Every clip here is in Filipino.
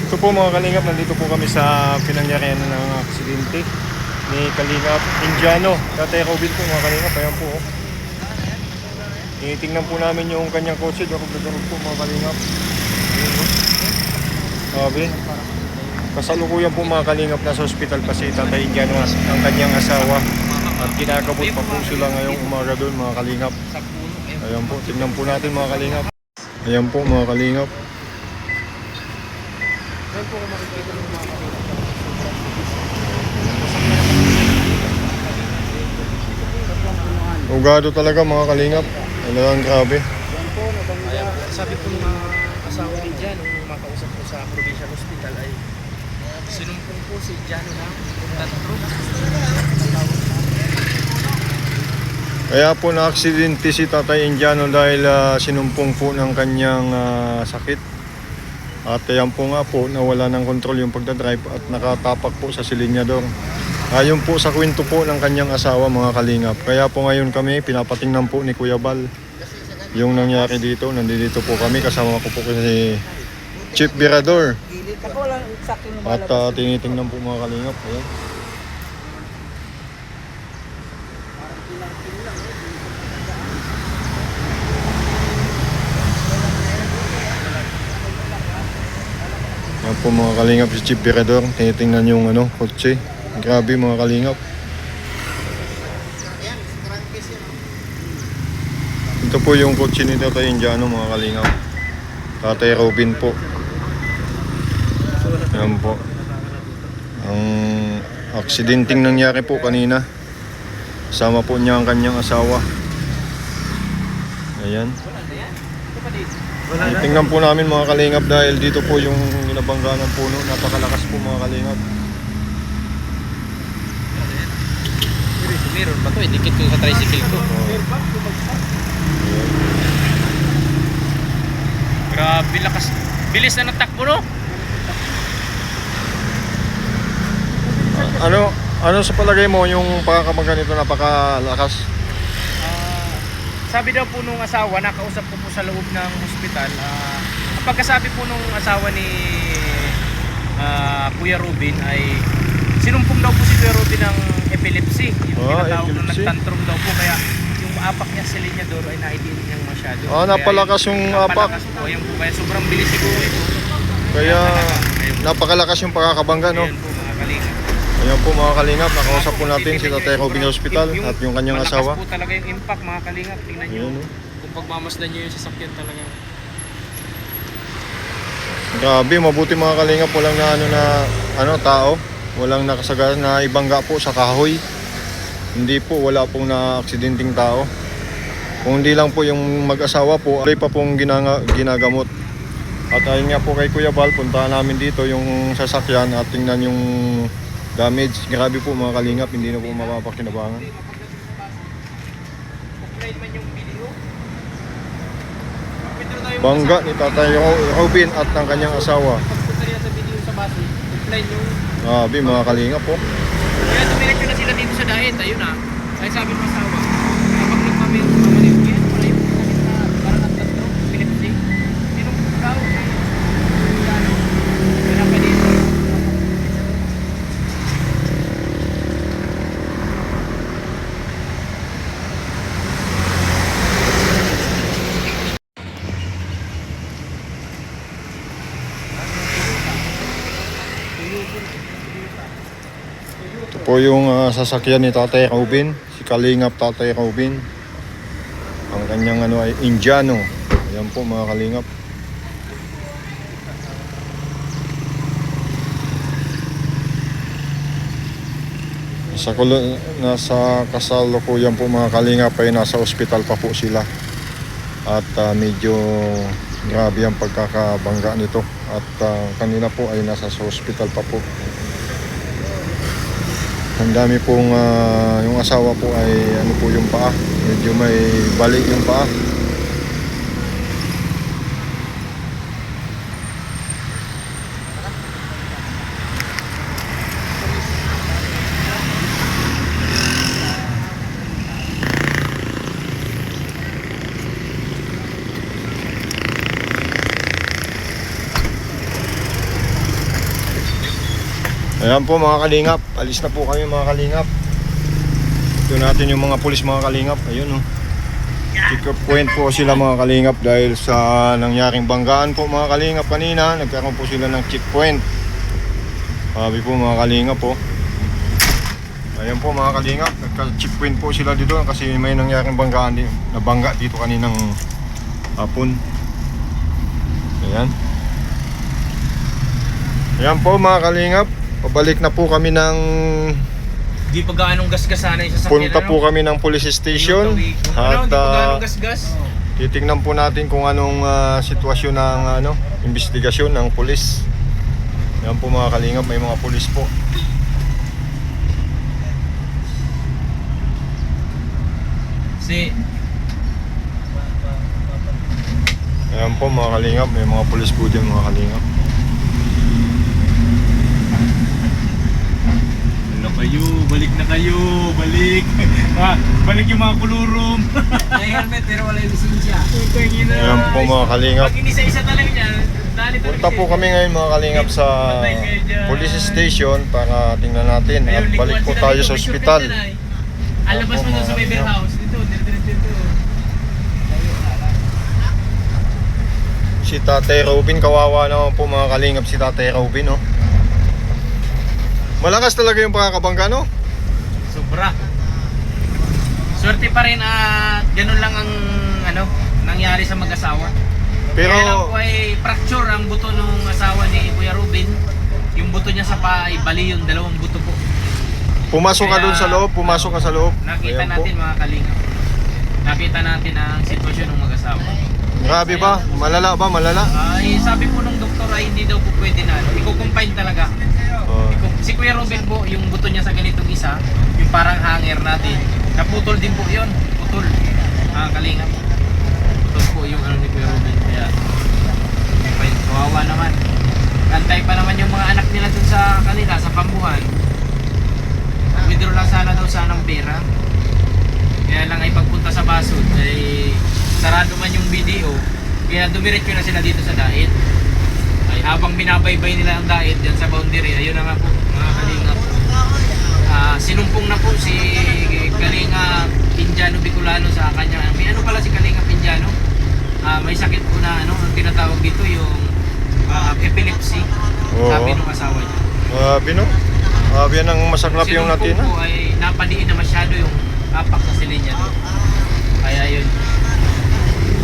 Ito po mga kalingap, nandito po kami sa pinangyarihan ng aksidente ni Kalingap Indiano. Tatay Robin po mga kalingap, ayan po. Tinitingnan po namin yung kanyang kotse, darog po mga kalingap. Sabi, kasalukuyan po mga kalingap, nasa hospital pa si Tatay Indiano, ang kanyang asawa. At kinakabot pa po sila ngayong umaga doon mga kalingap. Ayan po, tingnan po natin mga kalingap. Ayan po mga kalingap. Ayan po kung makikita ng mga kalingap. Ugado talaga mga kalingap. Talagang grabe. Ayan po, sabi po ng mga asawa ni Jan, nung makausap po sa Provincial Hospital ay sinumpong po si Jan ng tatlo. Kaya po na-aksidente si Tatay Indiano dahil sinumpong po ng kanyang sakit. At ayan po nga po, nawala ng kontrol yung pagdadrive at nakatapak po sa silinyador. Ayon po sa kwento po ng kanyang asawa mga kalingap. Kaya po ngayon kami, pinapatingnan po ni Kuya Bal yung nangyari dito. Nandito po kami, kasama ko po si Chief Virador. At tinitingnan po mga kalingap. Ayan. Yan po mga kalingap, si Chief Virador. Tinitingnan yung kotse. Grabe mga kalingap. Ito po yung kotse ni Tatay Indiano mga kalingap. Tatay Robin po. Yan po. Ang aksidenteng nangyari po kanina. Sama po niya ang kanyang asawa. Ayan. Tingnan po namin mga kalingap dahil dito po yung nabangga ng puno. Napakalakas po mga kalingap. Meron ba ito? Idikit ko sa tricycle ko. Grabe lakas. Bilis na natakbo no? Ano sa palagay mo yung pagkakabangga nito napakalakas? Sabi daw po nung asawa, nakausap ko po sa loob ng hospital. Ang pagkasabi po nung asawa ni Kuya Robin ay sinumpong daw po si Kuya Robin ng epilepsy. Yung tinatawag na nagtantrum daw po. Kaya yung apak niya sa linyador ay naidiin niyang masyado. Napalakas yung apak. Napalakas po. Yung, kaya sobrang bilis siguro ito. Kaya napakalakas yung pagkakabangga no? Ayan po mga kalingap. Ayan po mga kalingap, nakausap po natin si Tatay Robin Hospital at yung kanyang asawa. Malakas po talaga yung impact mga kalingap. Tingnan nyo. Kung pagmamasdan nyo yung sasakyan talaga. Grabe, mabuti mga kalingap, walang tao. Walang nakasaga na ibangga po sa kahoy. Hindi po, wala pong na-aksidenteng tao. Kung hindi lang po yung mag-asawa po, ay pa pong ginagamot. At ayun nga po kay Kuya Bal, puntahan namin dito yung sasakyan at tingnan yung damage. Grabe po mga kalingap, hindi na po mapapakinabangan. Bangga ni Tatay Robin at ng kanyang asawa. Grabe mga kalingap po. Kaya tumilit na sila dito sa diet, ayun na. Kaya sabi ng asawa, kapag nagpamili ko naman yung yan, wala yung sakit na parang nagtatro, epilepsy. Sinong daw, kaya pa dito. Ito po yung sasakyan ni Tatay Robin, si Kalingap Tatay Robin. Ang kanyang ay Indiano. Ayan po mga kalingap. Nasa kasalukuyan po mga kalingap ay nasa ospital pa po sila. At medyo grabe ang pagkakabangga nito. At kanina po ay nasa hospital pa po. Ang dami pong yung asawa po ay yung paa. Medyo may balik yung paa. Ayan po mga kalingap, alis na po kami mga kalingap. Ito natin yung mga pulis mga kalingap. Ayun, oh. Checkpoint po sila mga kalingap dahil sa nangyaring banggaan po mga kalingap kanina. Nagkaroon po sila ng checkpoint. Sabi po mga kalingap po. Ayan po mga kalingap, nagka-checkpoint po sila dito kasi may nangyaring banggaan din. Nabangga dito kaninang hapon. Ayan. Ayan po mga kalingap. Pabalik na po kami ng Di pa gaanong gas-gas sana yung sasakyan. punta po kami ng police station Ano, at di pa gaanong gas-gas. titingnan po natin kung anong sitwasyon ng investigasyon ng pulis. Yan po mga kalingap, may mga pulis po. Ayan po mga kalingap, may mga pulis po dyan mga kalingap. Ano kayo? Balik na kayo! Balik! Balik yung mga kulurum! May helmet pero wala yung lisensya. Ayan po mga kalingap. Pag inisa-isa talaga niya, dali talaga Punta po siya. kami ngayon mga kalingap sa police station para tingnan natin at Ayun, balik po likuan sila tayo dito, sa may ospital. shortcut na eh. Alabas mo doon sa Weber House. Dito, dito. Si Tatay Robin, kawawa naman po mga kalingap si Tatay Robin, oh. Malakas talaga yung pakakabangga, no? Sobra. Swerte pa rin at ganun lang ang nangyari sa mag-asawa. Pero Kaya lang po ay fracture ang buto ng asawa ni Kuya Ruben. Yung buto niya sa paa ay bali yung dalawang buto po. pumasok ka Kaya, doon sa loob, pumasok ka sa loob. Nakita Ayan po. natin mga kalinga. Nakita natin ang sitwasyon ng mag-asawa. Grabe ba? Malala ba? Malala? Ay sabi po ng doktor ay hindi daw po pwede na. Iko-confine talaga. Oh. Si Kuya Ruben po, yung buto niya sa ganitong isa, yung parang hanger natin, naputol din po yun. Putol. Kalinga. Putol po yung ni Kuya Ruben. Kaya, kawawa naman. Antay pa naman yung mga anak nila dun sa kanila, sa pambuhan. Withdraw lang sana daw ng pera. Kaya lang ay pagpunta sa basod, ay sarado man yung video. Kaya dumiretso na sila dito sa Dait. Ay habang binabaybay nila ang Dait dyan sa boundary, ayun na nga po mga kalingap. Sinumpong na po si Kalinga Indiano Bicolano sa kanya. May pala si Kalinga Indiano. May sakit po na ang tinatawag dito yung epilepsy. Oo. Sabi ng asawa niya. Grabe, no? Grabe yan ang masaklap yung Sinumpong natin, po ay napadiin na masyado yung apak na silinya doon. Kaya yun.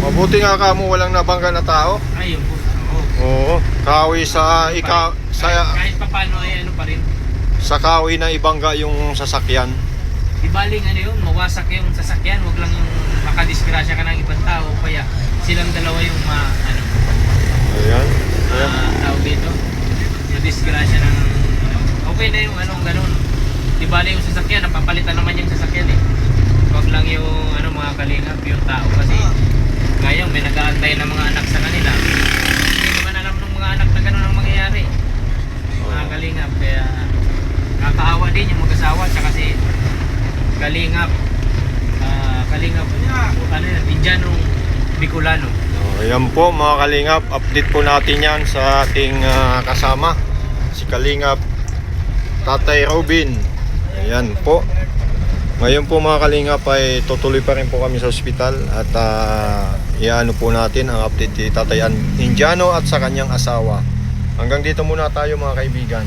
Mabuti nga ka mo walang nabangga na tao. Ayun po. Oo. Oo. Kawi sa Kahit pa paano ay pa rin. sa kawi na ibangga yung sasakyan. Di baling yun, mawasak yung sasakyan, wag lang yung makadisgrasya ka ng ibang tao, kaya silang dalawa yung Ayan. Ayan. tawag dito, madisgrasya ng okay na yung ganun. Di baling yung sasakyan, napapalitan naman yung sasakyan eh. Wag lang yung mga kalingap, yung tao kasi ngayon may nag-aantay ng mga anak sa kanila. Hindi naman alam ng mga anak na ganun ang mangyayari. Mga kalingap, kaya nakakaawa din yung mag-asawa tsaka si Kalingap Indiano Bicolano. Ayan po mga kalingap, update po natin yan sa ating kasama, si Kalingap Tatay Robin. Ayan po. Ngayon po mga kalingap ay tutuloy pa rin po kami sa ospital at iano po natin ang update ni Tatay Indiano at sa kanyang asawa. Hanggang dito muna tayo mga kaibigan.